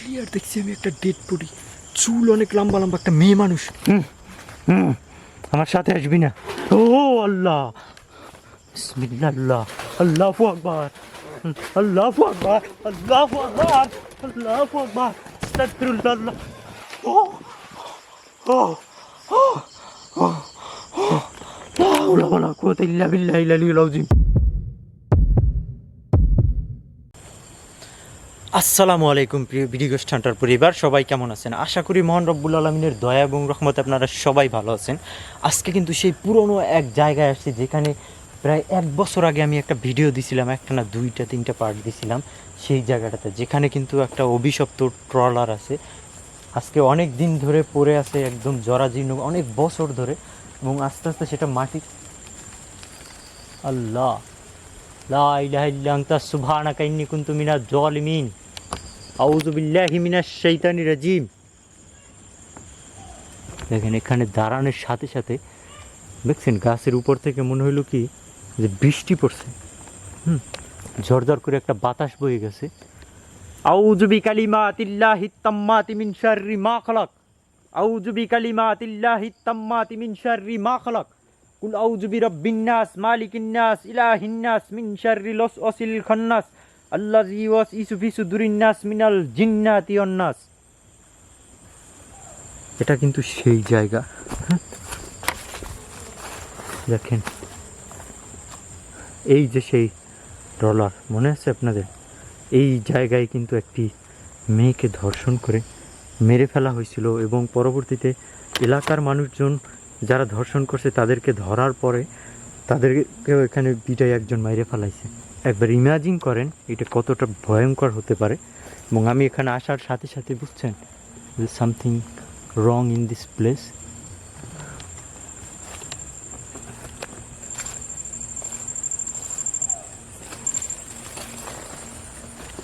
Clear দেখছি আমি একটা ডেড বডি, চুল অনেক লম্বা লম্বা, একটা মেয়ে মানুষ। আমার সাথে আসবি না। ও আল্লাহ, বিসমিল্লাহ, আল্লাহ, আল্লাহু আকবার, আল্লাহু আকবার, আল্লাহু আকবার, আল্লাহু আকবার, আস্তাগফিরুল্লাহ, আল্লাহ। ও ও ও লা হাওলা ওয়ালা কুওয়াতা ইল্লা বিল্লাহিল আলিয়্যিল আযীম। আসসালামু আলাইকুম প্রিয় ভিডিওগোষ্ঠ হান্টার পরিবার, সবাই কেমন আছেন? আশা করি মহান রব্বুল আলমিনের দয়া এবং রহমতে আপনারা সবাই ভালো আছেন। আজকে কিন্তু সেই পুরনো এক জায়গায় আসছি যেখানে প্রায় 1 বছর আগে আমি একটা ভিডিও দিছিলাম, একটা না 2-3টা পার্ট দিছিলাম সেই জায়গাটাতে, যেখানে কিন্তু একটা অভিশপ্ত ট্রলার আছে। আজকে অনেক দিন ধরে পড়ে আছে, একদম জরাজীর্ণ, অনেক বছর ধরে, এবং আস্তে আস্তে সেটা মাটি। আল্লাহ, লা ইলাহা ইল্লা আনতা সুবহানাকা ইন্নী কুনতু মিনাজ জালিমিন। আউযু বিল্লাহি মিনাশ শাইতানির রাজিম। দেখেন এখানে দাঁড়ানোর সাথে সাথে দেখছেন গাছের উপর থেকে মনে হইল কি যে বৃষ্টি পড়ছে। ঝরঝর করে একটা বাতাস বয়ে গেছে। আউযু বিকালিমাতিল্লাহিত তাম্মাতি মিন শাররি মা খালাক। আউযু বিকালিমাতিল্লাহিত তাম্মাতি মিন শাররি মা খালাক। কুল আউযু বিরাব্বিন নাস মালিকিন নাস ইলাহিন নাস মিন শাররিল ওয়াসওয়াসিল খান্নাস আল্লাযী ইউওয়াসউিসু ফি সুদুরিন নাস মিনাল জিন্নাতি ওয়ান নাস। এটা কিন্তু সেই জায়গা। দেখেন এই যে সেই ট্রলার, মনে আছে আপনাদের? এই জায়গায় কিন্তু একটি মেয়েকে ধর্ষণ করে মেরে ফেলা হয়েছিল, এবং পরবর্তীতে এলাকার মানুষজন যারা ধর্ষণ করছে তাদেরকে ধরার পরে তাদেরকেও এখানে পিটাই একজন মেরে ফেলাইছে। একবার ইমাজিন করেন এটা কতটা ভয়ঙ্কর হতে পারে। এবং আমি এখানে আসার সাথে সাথে বুঝছেন যে something wrong in this place.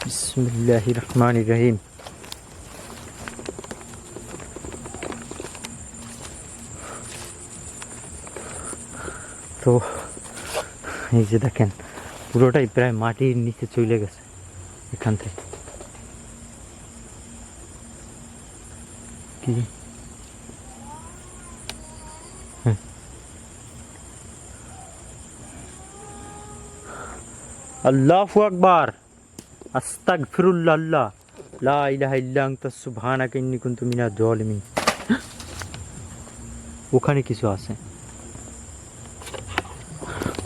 বিসমিল্লাহির রহমানির রহিম। তো এই যে দেখেন পুরোটাই প্রায় মাটির নিচে চলে গেছে এখান থেকে। কি আল্লাহু আকবার, আস্তাগফিরুল্লাহ, আল্লাহ, লা ইলাহা ইল্লা আনতা সুবহানাকা ইন্নী কুনতু মিনাজ জালিমিন। ওখানে কিছু আছে,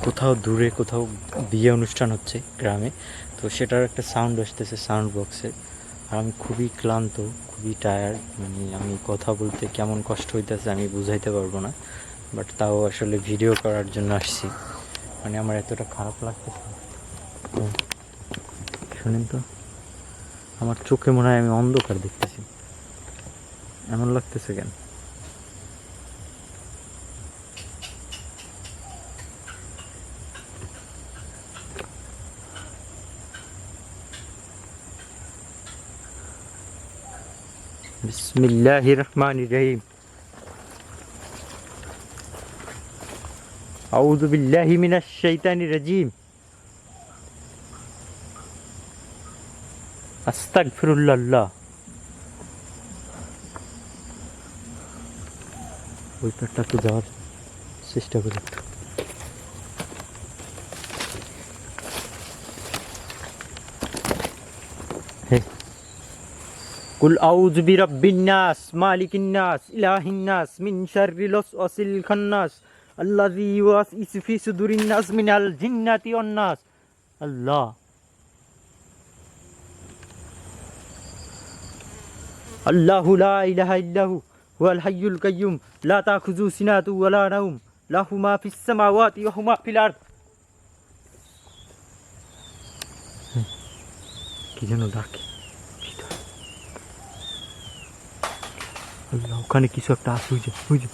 কোথাও দূরে কোথাও বিয়ে অনুষ্ঠান হচ্ছে গ্রামে, তো সেটার একটা সাউন্ড আসতেছে সাউন্ড বক্সে। আর আমি খুবই ক্লান্ত, খুবই টায়ার্ড, মানে আমি কথা বলতে কেমন কষ্ট হইতেছে আমি বুঝাইতে পারবো না, বাট তাও আসলে ভিডিও করার জন্য আসছি। মানে আমার এতটা খারাপ লাগতেছে, শুনেন তো, আমার চোখে মনে হয় আমি অন্ধকার দেখতেছি, এমন লাগতেছে কেন? বিসমিল্লাহির রহমানির রহিম। আউযু বিল্লাহি মিনাশ শাইতানির রাজিম। আস্তাগফিরুল্লাহ, আল্লাহ। ওই পাটটাতে যাওয়ার চেষ্টা করি। কুল আউযু বিরাব্বিন নাস মালিকিন নাস ইলাহিন নাস মিন শাররিল ওয়াসওয়াসিল খান্নাস আল্লাযী ইউওয়াসউিসু ফি সুদুরিন নাস মিনাল জিন্নাতি ওয়ান নাস। আল্লাহ, আল্লাহু লা ইলাহা ইল্লাহু হুয়াল হাইয়ুল কাইয়্যুম লা তাখুযু সিনাতু ওয়ালা নাওম লাহু মা ফিস সামাওয়াতি ওয়া মা ফিল আরদ। কি যেন ডাকে, আল্লাহ, ওখানে কিছু একটা আছে, বুঝে।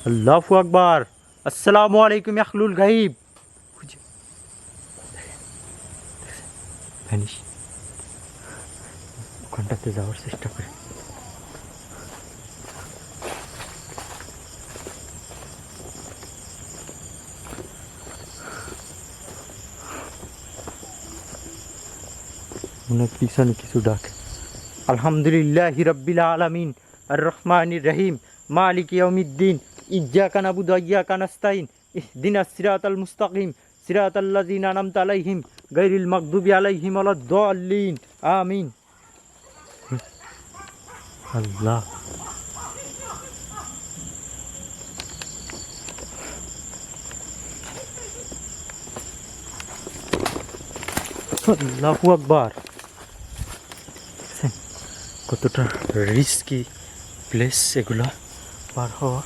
আল্লাহু আকবার, আসসালামু আলাইকুম আহলুল গায়ব। বুঝে ভ্যানিশ। ওখানটাতে যাওয়ার চেষ্টা করে। মনে হয় পিছনে কিছু ডাক। আলহামদুলিল্লাহি রাব্বিল আলামিন আর রহমানির রহিম মালিক ইয়াউমিদ্দিন ইয়্যাকা নাবুদু ওয়া ইয়্যাকা নাস্তাইন ইহদিনাস সিরাতাল মুস্তাকিম সিরাতাল্লাযিনা আনআমতা আলাইহিম গায়রিল মাগদুবি আলাইহিম ওয়ালাদ-দাল্লিন আমিন। আল্লাহ আল্লাহু আকবার। কতটা রিস্কি প্লেস এগুলা পার হওয়া।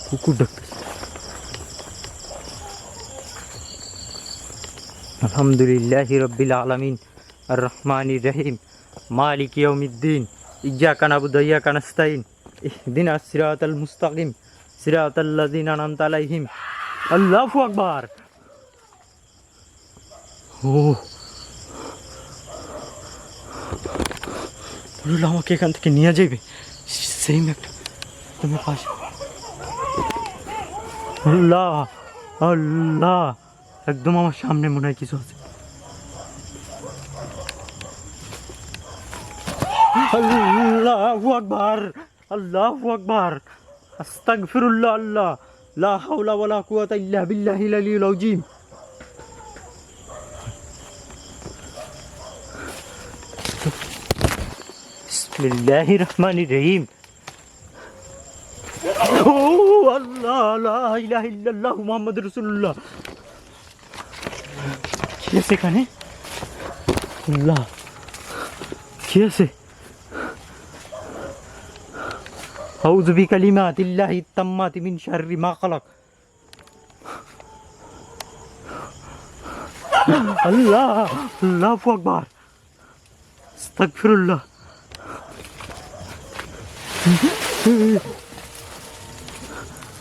কুকুর ডাকতেছে। আলহামদুলিল্লাহি রাব্বিল আলামিন আর রহমানির রহিম মালিক ইয়াউমিদ্দিন ইয়্যাকা নাবুদু ওয়া ইয়্যাকা নাস্তাইন ইহদিনাস সিরাতাল মুস্তাকিম সিরাতাল্লাযিনা আনআমতা আলাইহিম। আল্লাহু আকবার। ও বললো আমাকে এখান থেকে নিয়ে যাইবে সেম একটা তুমি পাশে। আল্লাহ আল্লাহ একদম আমার সামনে মনে হয় কিছু আছে। আল্লাহু আকবার আল্লাহু আকবার আস্তাগফিরুল্লাহ আল্লাহ লা হাওলা ওয়ালা কুওয়াতা ইল্লা বিল্লাহিল আলিয়্যিল আযীম। বিসমিল্লাহির রহমানির রহিম। ও আল্লাহ লা ইলাহা ইল্লাল্লাহ মুহাম্মাদুর রাসূলুল্লাহ। কি আছে এখানে? আল্লাহ কি আছে? আউযু বিকালিমাতিল্লাহি তাম্মাতি মিন শাররি মা খালাক। আল্লাহ আল্লাহু আকবার আস্তাগফিরুল্লাহ।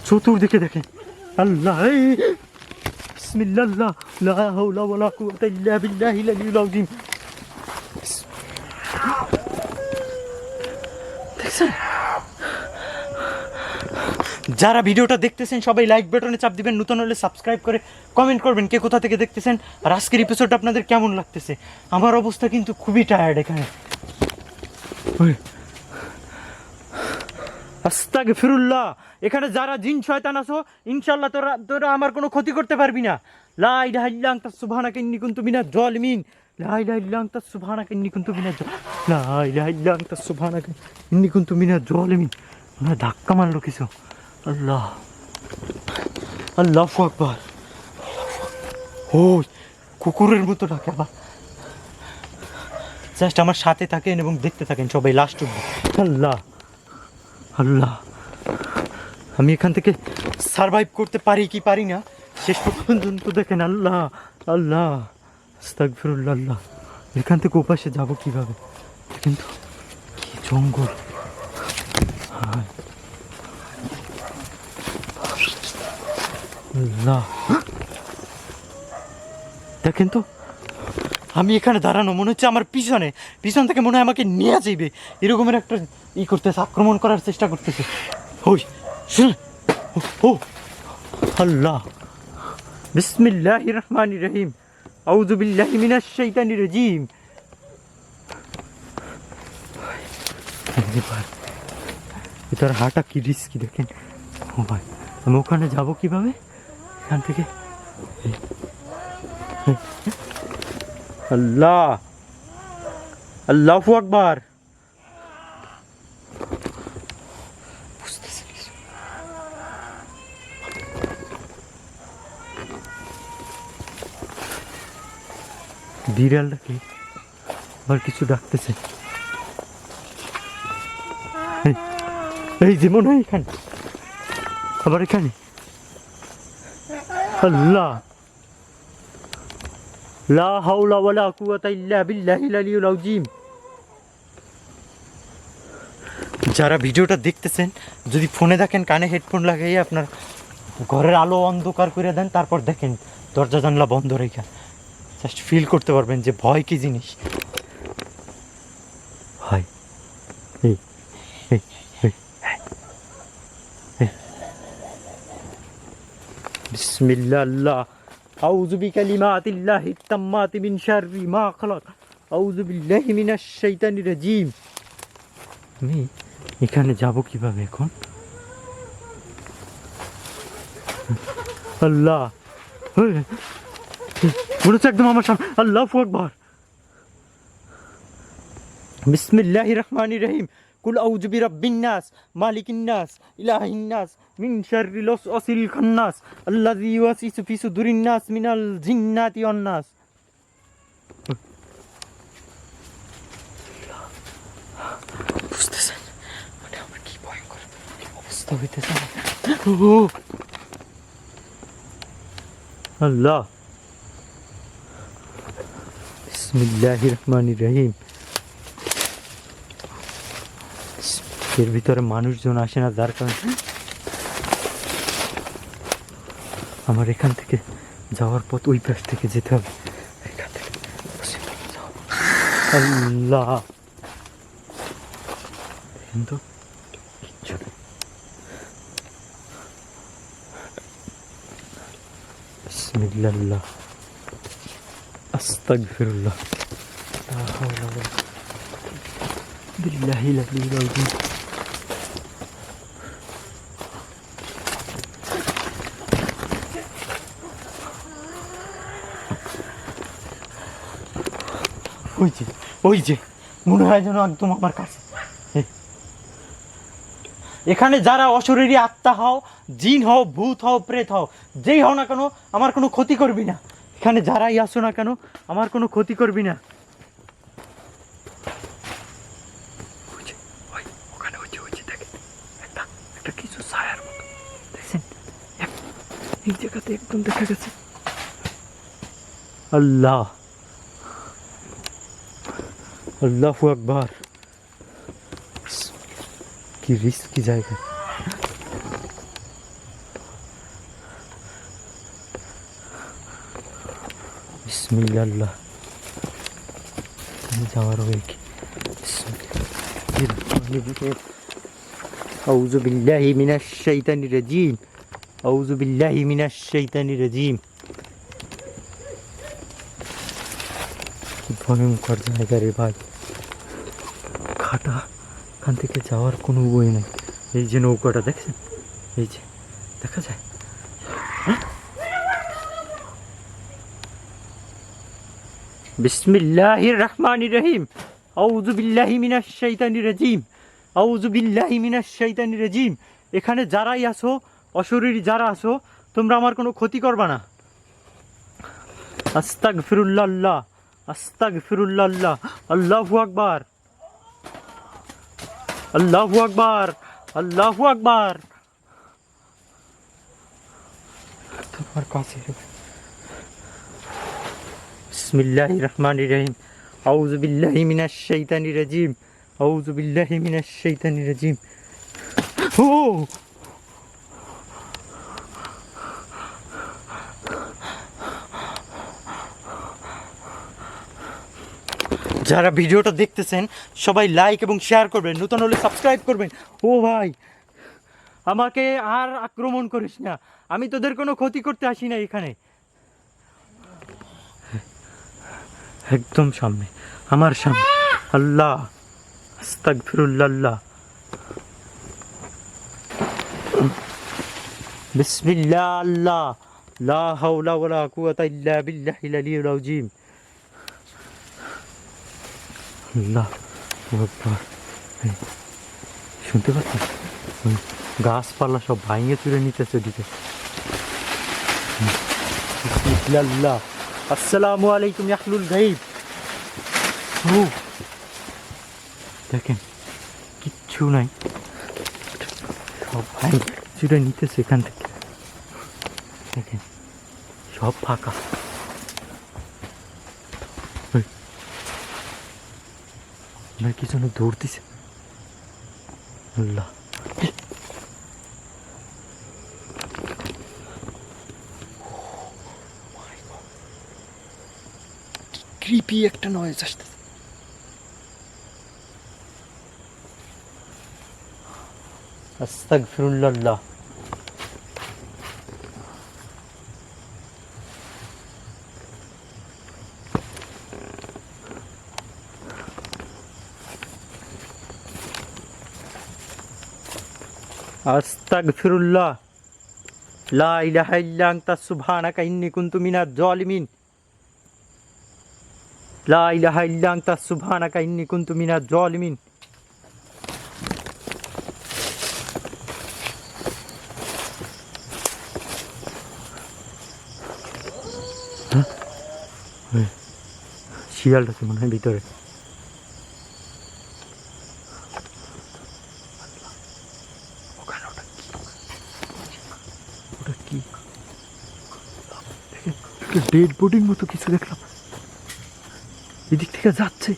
চতুর্দিকে দেখেন আল্লাহ। বিসমিল্লাহ লা হাওলা ওয়ালা কুওয়াতা ইল্লা বিল্লাহিল আলিয়্যিল আযীম। দেখছেন? যারা ভিডিওটা দেখতেছেন সবাই লাইক বাটনে চাপ দিবেন, নতুন হলে সাবস্ক্রাইব করে কমেন্ট করবেন কে কোথা থেকে দেখতেছেন, আর আজকের এপিসোডটা আপনাদের কেমন লাগতেছে। আমার অবস্থা কিন্তু খুবই টায়ার্ড এখানে। আস্তাগফিরুল্লাহ। এখানে যারা জিন শয়তান আছো ইনশাআল্লাহ তোরা আমার কোনো ক্ষতি করতে পারবি না। লা ইলাহা ইল্লা আনতা সুবহানাকা ইন্নী কুনতু মিনাজ জালিমিন। লা ইলাহা ইল্লা আনতা সুবহানাকা ইন্নী কুনতু মিনাজ লা ইলাহা ইল্লা আনতা সুবহানাকা ইন্নী কুনতু মিনাজ জালিমিন। না ধাক্কা মারলো কিছু। আল্লাহ আল্লাহু আকবার। ও কুকুরের মতো ডাকে আবার। জাস্ট আমার সাথে থাকেন এবং দেখতে থাকেন সবাই লাস্ট অব্দি। আল্লাহ আল্লাহ আমি এখান থেকে সারভাইভ করতে পারি কি পারি না শেষ পর্যন্ত দেখেন। আল্লাহ আল্লাহ আস্তাগফিরুল্লাহ। আল্লাহ এখান থেকে ওপাশে যাবো কিভাবে? কিন্তু কি জঙ্গল। আল্লাহ দেখেন তো আমি এখানে দাঁড়ানো, মনে হচ্ছে আমার পিছন থেকে মনে হয় আমাকে নিয়ে যাইবে এরকমের একটা করতেছে, আক্রমণ করার চেষ্টা করতেছে। ওই ও আল্লাহ বিসমিল্লাহির রহমানির রহিম আউযু বিল্লাহি মিনাশ শাইতানির রাজীম। এটার হাঁটা কি রিস্কি দেখেন। ও ভাই আমি ওখানে যাবো কিভাবে? এখান থেকে আল্লাহ আল্লাহু আকবার। বিড়াল ডাকে আবার কিছু ডাকতেছে। এই যে মনে হয় এখানে আবার এখানে। আল্লাহ লা হাওলা ওয়ালা কুওয়াতা ইল্লা বিল্লাহিল আলিয়্যিল আযীম। যারা ভিডিওটা দেখতেছেন যদি ফোনে দেখেন কানে হেডফোন লাগাইয়ে আপনার ঘরের আলো অন্ধকার করে দেন, তারপর দেখেন দরজা জানলা বন্ধ রেখে জাস্ট ফিল করতে পারবেন যে ভয় কি জিনিস। ভয় এই এই এই বিসমিল্লাহ আল্লাহ আউযু বিকালিমাতিল্লাহি তাম্মাতি মিন শাররি মা খালাক আউযু বিল্লাহি মিনাশ শাইতানির রাজিম। আমি এখানে যাব কিভাবে এখন? আল্লাহ, মনে হচ্ছে একদম আমার সামনে। আল্লাহু আকবার। বিসমিল্লাহির রহমানির রহিম। কুল আউযু বিরাব্বিন নাস মালিকিন নাস ইলাহিন নাস মিন শাররিল ওয়াসওয়াসিল খান্নাস আল্লাযী ইউওয়াসওয়িসু ফি সুদুরিন নাস মিনাল জিন্নাতি ওয়ান নাস। বুঝতেছেন মানে আমার কি ভয়ঙ্কর অবস্থা হইতেছে। আল্লাহ, বিসমিল্লাহির রহমানির রহিম। এর ভিতরে মানুষজন আসে না, যার কারণে আমার এখান থেকে যাওয়ার পথ ওই পাশ থেকে যেতে হবে। এখান থেকে আল্লাহ, কিন্তু কিচ্ছু নেই। বিসমিল্লাহ আস্তাগফিরুল্লাহ লা হাওলা ওয়ালা বিল্লাহিল আলিয়্যিল আযীম। ওই যে মনে হয় যেন একদম আমার কাছে। এখানে যারা অশরীরী আত্মা হও, জিন হও, ভূত হও, প্রেত হও, যেই হও না কেন আমার কোনো ক্ষতি করবি না। এখানে যারাই আসো না কেন আমার কোনো ক্ষতি করবি না। ওখানে দেখেন একটা কিছু ছায়ার মতো দেখছেন, এই জায়গাতে একদম দেখা গেছে। আল্লাহ, আল্লাহু আকবার। কি রিস্কি জায়গা। বিসমিল্লাহ আল্লাহ, যাওয়ার ওয়ে কি? আউযু বিল্লাহি মিনাশ শাইতানির রাজিম, আউযু বিল্লাহি মিনাশ শাইতানির রাজিম। কি ভয়ঙ্কর জায়গা রে ভাই, খাটা। এখান থেকে যাওয়ার কোনো উপায় নেই। এই যে নৌকাটা দেখছেন, এই যে দেখা যায়। বিসমিল্লাহির রহমানির রহিম। আউযু বিল্লাহি মিনাশ শাইতানির রাজিম, আউযু বিল্লাহি মিনাশ শাইতানির রাজিম। এখানে যারাই আসো, অশরীরী যারা আসো, তোমরা আমার কোনো ক্ষতি করবা না। আস্তাগফিরুল্লাহ আল্লাহ, আস্তাগফিরুল্লাহ আল্লাহ। আল্লাহু আকবার, আল্লাহু আকবার, আল্লাহু আকবার। তোমার কাছে বিসমিল্লাহির রহমানির রহিম। আউযু বিল্লাহি মিনাশ শাইতানির রাজিম, আউযু বিল্লাহি মিনাশ শাইতানির রাজিম। ও যারা ভিডিওটা দেখতেছেন সবাই লাইক এবং শেয়ার করবেন, নতুন হলে সাবস্ক্রাইব করবেন। ও ভাই, আমাকে আর আক্রমণ করিস না, আমি তোদের কোনো ক্ষতি করতে আসি না। এখানে একদম সামনে, আমার সামনে। আল্লাহ, আস্তাগফিরুল্লাহ আল্লাহ। বিসমিল্লাহ আল্লাহ, লা হাওলা ওয়ালা কুওয়াতা ইল্লা বিল্লাহিল আলিয়্যিল আযীম। আল্লাহ আকবার। শুনতে পাচ্ছেন গাছপালা সব ভাঙে চুরে নিতেছে ওদিকে। বিসমিল্লাহ। আসসালামু আলাইকুম ইয়াহলুল গাইব। ও দেখেন কিচ্ছু নাই, সব ভাঙে চুরে নিতেছে এখান থেকে। দেখেন সব ফাঁকা। কি যেন দৌড়তেছে। আল্লাহ, ক্রিপি একটা নয়েজ আসতেছে। আস্তাগফিরুল্লাহ। আস্তাগফিরুল্লাহ, লা ইলাহা ইল্লা আনতা সুবহানাকা ইন্নী কুনতু মিনাজ জালিমিন, লা ইলাহা ইল্লা আনতা সুবহানাকা ইন্নী কুনতু মিনাজ জালিমিন। শিয়াল আছে মনে হয় ভিতরে। ডেড বডির মতো কিছু দেখলাম, এদিক থেকে যাচ্ছে।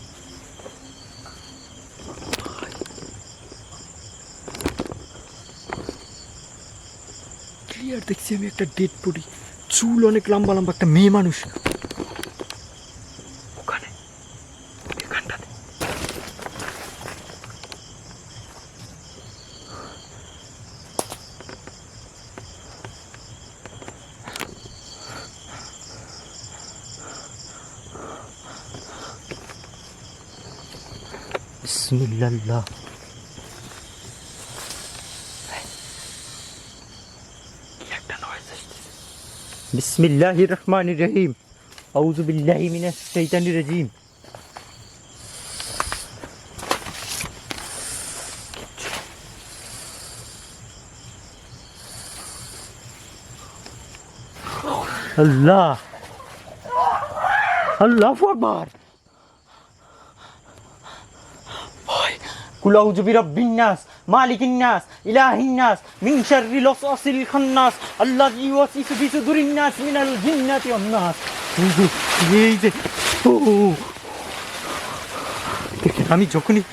ক্লিয়ার দেখছি আমি একটা ডেড বডি, চুল অনেক লম্বা লম্বা, একটা মেয়ে মানুষ ওখানে, এখানটাতে। বিসমিল্লাহ, বিসমিল্লাহির রহমানির রহিম, আউযু বিল্লাহি মিনাশ শাইতানির রাজিম। আল্লাহ, আল্লাহু আকবার। কুল আউযু বিরাব্বিন নাস, মালিকিন নাস, ইলাহিন নাস, মিন শাররিল ওয়াসওয়াসিল খান্নাস, আল্লাযী ইউওয়াসওয়িসু ফি সুদুরিন নাস মিনাল জিন্নাতি ওয়ান নাস। এই যে দেখেন, আমি যখনই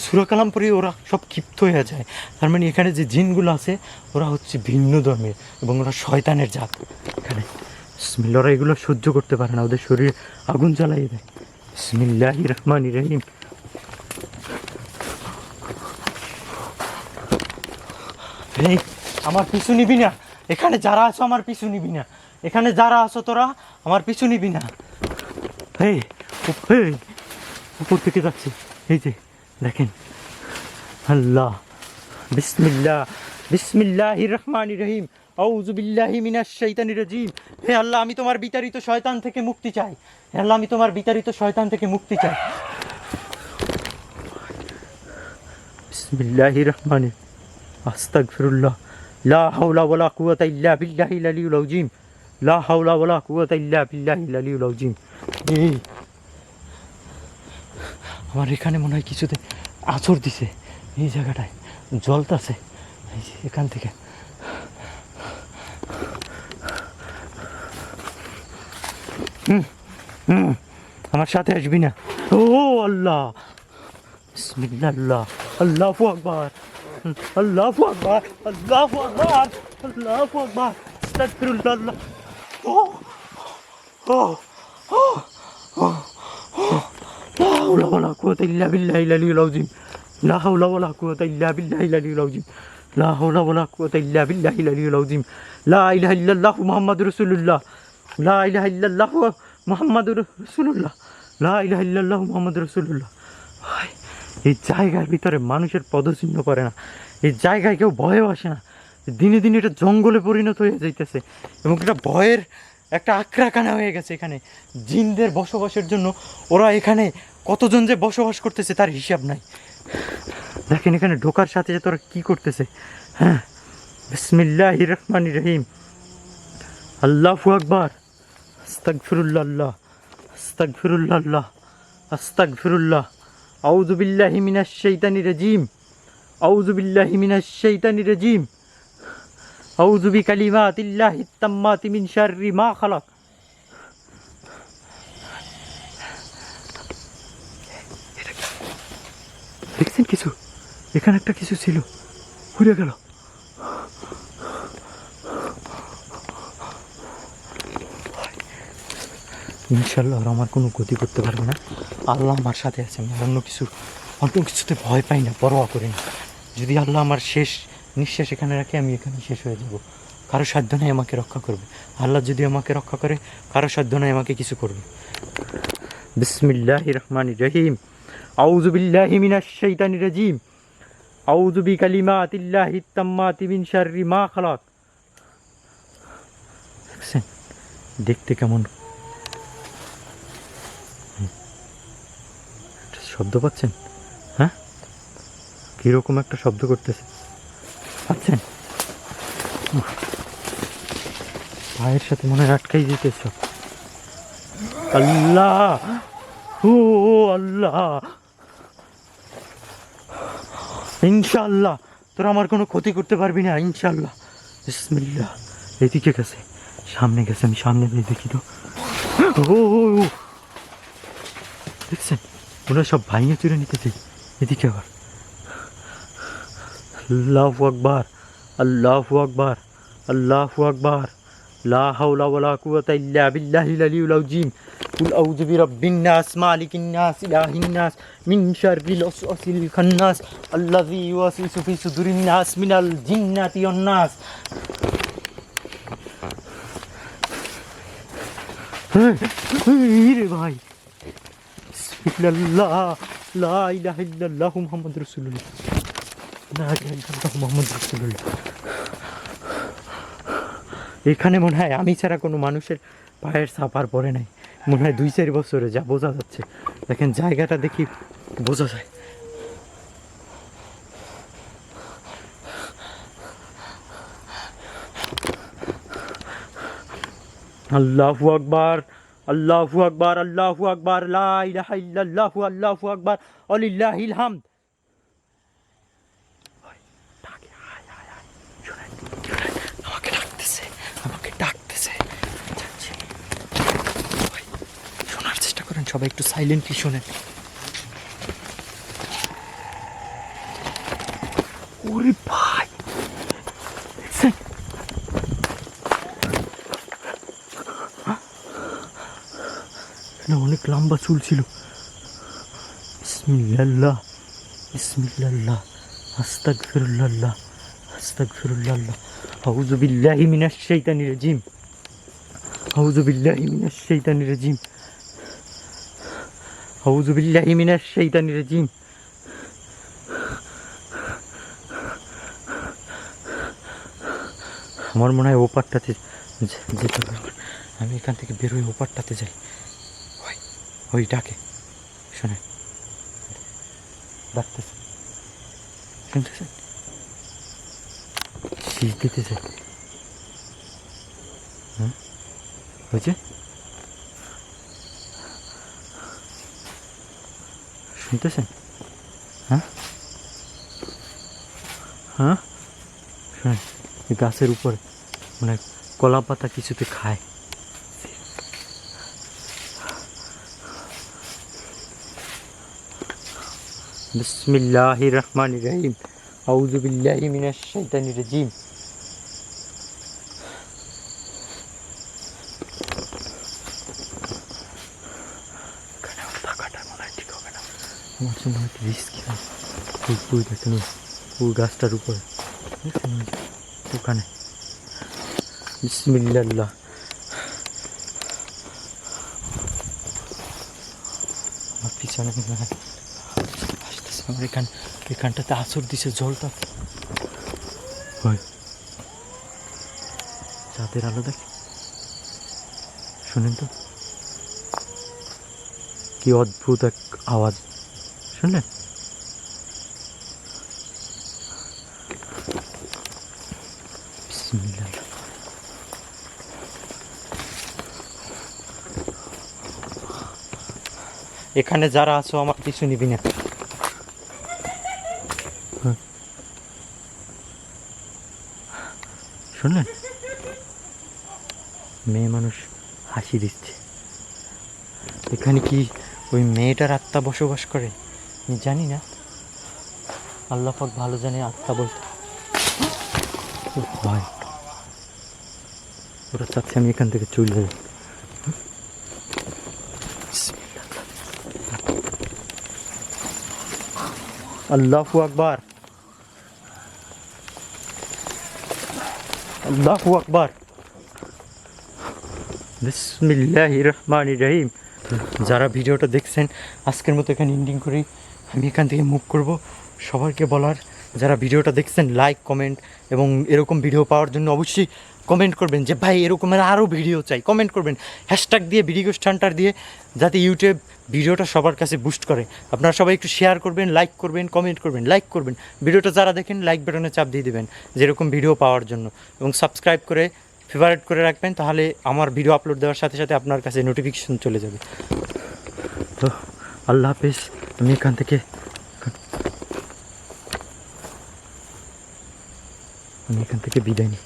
সূরা কালাম পড়ি ওরা সব ক্ষিপ্ত হয়ে যায়। তার মানে এখানে যে জিনগুলো আছে ওরা হচ্ছে ভিন্ন ধর্মের এবং ওরা শয়তানের জাত। এখানে বিসমিল্লাহ, ওরা এগুলো সহ্য করতে পারে না, ওদের শরীরে আগুন জ্বালিয়ে দেয়। বিসমিল্লাহির রহমানির রহিম। এই আমার পিছু নিবি না, এখানে যারা আছো আমার পিছু নিবি না, এখানে যারা আছো তোরা আমার পিছু নিবি না। এই উপর থেকে যাচ্ছে, এই যে দেখেন। আল্লাহ, বিসমিল্লাহ, বিসমিল্লাহির রহমানির রহিম, আউযু বিল্লাহি মিনাশ শাইতানির রাজিম। হে আল্লাহ, আমি তোমার বিতাড়িত শয়তান থেকে মুক্তি চাই। হে আল্লাহ, আমি তোমার বিতাড়িত শয়তান থেকে মুক্তি চাই। বিসমিল্লাহির রহমানির, আস্তাগফিরুল্লাহ, লা হাওলা ওয়ালা কুওয়াতা ইল্লা বিল্লাহিল আলিয়্যিল আযীম, লা হাওলা ওয়ালা কুওয়াতা ইল্লা বিল্লাহিল আলিয়্যিল আযীম। এই আমার এখানে মনে হয় কিছুতে আছর দিছে, এই জায়গাটায় জ্বলতাছে, এই যে এখান থেকে। আমার সাথে আসবি না। ও আল্লাহ, বিসমিল্লাহ, আল্লাহু আকবার, আল্লাহু আকবার, আল্লাহু আকবার, আল্লাহু আকবার, আস্তাগফিরুল্লাহ। লা হাওলা ওয়ালা কুওয়াতা ইল্লা বিল্লাহিল আলিয়্যিল আযীম, লা হাওলা ওয়ালা কুওয়াতা ইল্লা বিল্লাহিল আলিয়্যিল আযীম, লা হাওলা ওয়ালা কুওয়াতা ইল্লা বিল্লাহিল আলিয়্যিল আযীম। লা ইলাহা ইল্লাল্লাহু মুহাম্মাদুর রাসূলুল্লাহ, লা ইলাহা ইল্লাল্লাহু মুহাম্মাদুর রাসূলুল্লাহ, লা ইলাহা ইল্লাল্লাহু মুহাম্মাদুর রাসূলুল্লাহ। এই জায়গার ভিতরে মানুষের পদচিহ্ন পড়ে না, এই জায়গায় কেউ ভয়েও আসে না। দিনে দিনে এটা জঙ্গলে পরিণত হয়ে যাইতেছে এবং এটা ভয়ের একটা আক্রাখানা হয়ে গেছে। এখানে জিনদের বসবাসের জন্য ওরা এখানে কতজন যে বসবাস করতেছে তার হিসাব নাই। দেখেন এখানে ঢোকার সাথে সাথে ওরা কী করতেছে। হ্যাঁ, বিসমিল্লাহির রহমানির রহিম, আল্লাহু আকবার, আস্তাগফিরুল্লাহ, আস্তাগফিরুল্লাহ, আস্তাগফিরুল্লাহ, আউযু বিল্লাহি মিনাশ শাইতানির রাজিম, আউযু বিল্লাহি মিনাশ শাইতানির রাজিম, আউযু বিকালিমাতিল্লাহিত তাম্মাতি মিন শাররি মা খালাক। দেখছেন কিছু? এখানে একটা কিছু ছিল, ঘুরে গেল। ইনশাল্লাহ ওরা আমার কোনো ক্ষতি করতে পারবে না, আল্লাহ আমার সাথে আছে। আমি অন্য কিছুতে ভয় পাই না, পরোয়া করি না। যদি আল্লাহ আমার শেষ নিঃশ্বাস এখানে রাখে, আমি এখানে শেষ হয়ে যাব। কারো সাধ্য নাই আমাকে রক্ষা করবে। আল্লাহ যদি আমাকে রক্ষা করে, কারো সাধ্য নাই আমাকে কিছু করবে। বিসমিল্লাহির রহমানির রহিম, আউযু বিল্লাহি মিনাশ শাইতানির রাজিম, আউযু বিকালিমাতিল্লাহি তাম্মাতি মিন শাররি মা খালাক। দেখছেন দেখতে কেমন, একটা শব্দ পাচ্ছেন? হ্যাঁ, কিরকম একটা শব্দ করতেছে পাচ্ছেন? পায়ের সাথে মনে হয় আটকাই দিতেছ। আল্লাহ, ও আল্লাহ, ইনশাআল্লাহ তোরা আমার কোনো ক্ষতি করতে পারবি না ইনশাআল্লাহ। বিসমিল্লাহ। এদিকে গেছে, সামনে গেছে, আমি সামনে দিয়ে দেখি তো। ও দেখছেন ওরা সব ভাইঙে চুরে নিতেছে। এদিকে আবার আল্লাহু আকবার, আল্লাহু আকবার, আল্লাহু আকবার, লা হাওলা ওয়ালা কুওয়াতা ইল্লা বিল্লাহিল আলিয়্যিল আযীম। কুল আউযু বিরাব্বিন নাস মালিকিন নাস ইলাহিন নাস মিন শাররিল ওয়াসওয়াসিল খান্নাস আল্লাযী ইউওয়াসওয়িসু ফি সুদুরিন নাস মিনাল জিন্নাতি ওয়ান নাস। রে ভাই, বিসমিল্লাহ, লা ইলাহা ইল্লাল্লাহ মুহাম্মাদুর রাসূলুল্লাহ, লা ইলাহা ইল্লাল্লাহ মুহাম্মাদুর রাসূলুল্লাহ। এখানে মনে হয় আমি ছাড়া কোনো মানুষের পায়ের ছাপ আর পড়ে নাই, মনে হয় 2-4 বছরে, যা বোঝা যাচ্ছে। দেখেন জায়গাটা দেখি বোঝা যায়। আল্লাহু আকবার, আল্লাহু আকবার, আল্লাহু আকবার, লা ইলাহা ইল্লাল্লাহ, আল্লাহু আকবার, ওয়ালিল্লাহিল হামদ। আমাকে ডাকতেছে, আমাকে ডাকতেছে। যাচ্ছি। শোনার চেষ্টা করেন সবাই, একটু সাইলেন্টলি শোনেন। ওরে ভাই, দেখছেন? অনেক লম্বা চুল ছিল। বিসমিল্লাহ, বিসমিল্লাহ, আস্তাগফিরুল্লাহ, আস্তাগফিরুল্লাহ, আউযু বিল্লাহি মিনাশ শাইতানির রাজিম, আউযু বিল্লাহি মিনাশ শাইতানির রাজিম, আউযু বিল্লাহি মিনাশ শাইতানির রাজিম। আমার মনে হয় ওপারটাতে যেতে হবে। আমি এখান থেকে বেরোই, ওপারটাতে যাই। ওই ডাকে, শোনেন, ডাকতেছে, শুনতেছেন? শীষ দিতেছে। হ্যাঁ হয়েছে, শুনতেছেন? হ্যাঁ হ্যাঁ, শোনেন, গাছের উপরে মানে কলা পাতা কিছুতে খায়। বিসমিল্লাহির রহমানির রহিম, আউযু বিল্লাহি মিনাশ শাইতানির রাজিম। আমার জন্য অনেক রিস্কি হয়। ওই দেখেন, ওই গাছটার উপরে, ওখানে। বিসমিল্লাহ। আমার পিছনে আসতেছে, আমার এখানটাতে আছর দিছে জলটা। হয় চাঁদের আলো দেখে, শুনেন তো কি অদ্ভুত এক আওয়াজ, শুনলেন? বিসমিল্লাহ। এখানে যারা আছো আমার কিছু নিবি না। শুনলেন? মেয়ে মানুষ হাসি দিচ্ছে। এখানে কি ওই মেয়েটার আত্মা বসবাস করে আমি জানি না, আল্লাহ পাক ভালো জানে। আত্মা বলতে ভাই, ওরা চাচ্ছে আমি এখান থেকে চলে যাই। আল্লাহু আকবার, আল্লাহু আকবার, বিসমিল্লাহির রহমানির রহিম। যারা ভিডিওটা দেখছেন, আজকের মতো এখানে এন্ডিং করি। আমি এখান থেকে মুভ করব। সবাইকে বলার যারা ভিডিওটা দেখছেন লাইক কমেন্ট এবং এরকম ভিডিও পাওয়ার জন্য অবশ্যই কমেন্ট করবেন যে ভাই এরকমের আরও ভিডিও চাই, কমেন্ট করবেন হ্যাশট্যাগ দিয়ে ভিডিও স্টান্টার দিয়ে, যাতে ইউটিউব ভিডিওটা সবার কাছে বুস্ট করে। আপনারা সবাই একটু শেয়ার করবেন, লাইক করবেন, কমেন্ট করবেন, লাইক করবেন, ভিডিওটা যারা দেখেন লাইক বাটনে চাপ দিয়ে দেবেন যেরকম ভিডিও পাওয়ার জন্য, এবং সাবস্ক্রাইব করে ফেভারিট করে রাখবেন, তাহলে আমার ভিডিও আপলোড দেওয়ার সাথে সাথে আপনার কাছে নোটিফিকেশন চলে যাবে। তো আল্লাহ হাফেজ, আমি এখান থেকে বিদায় নিই।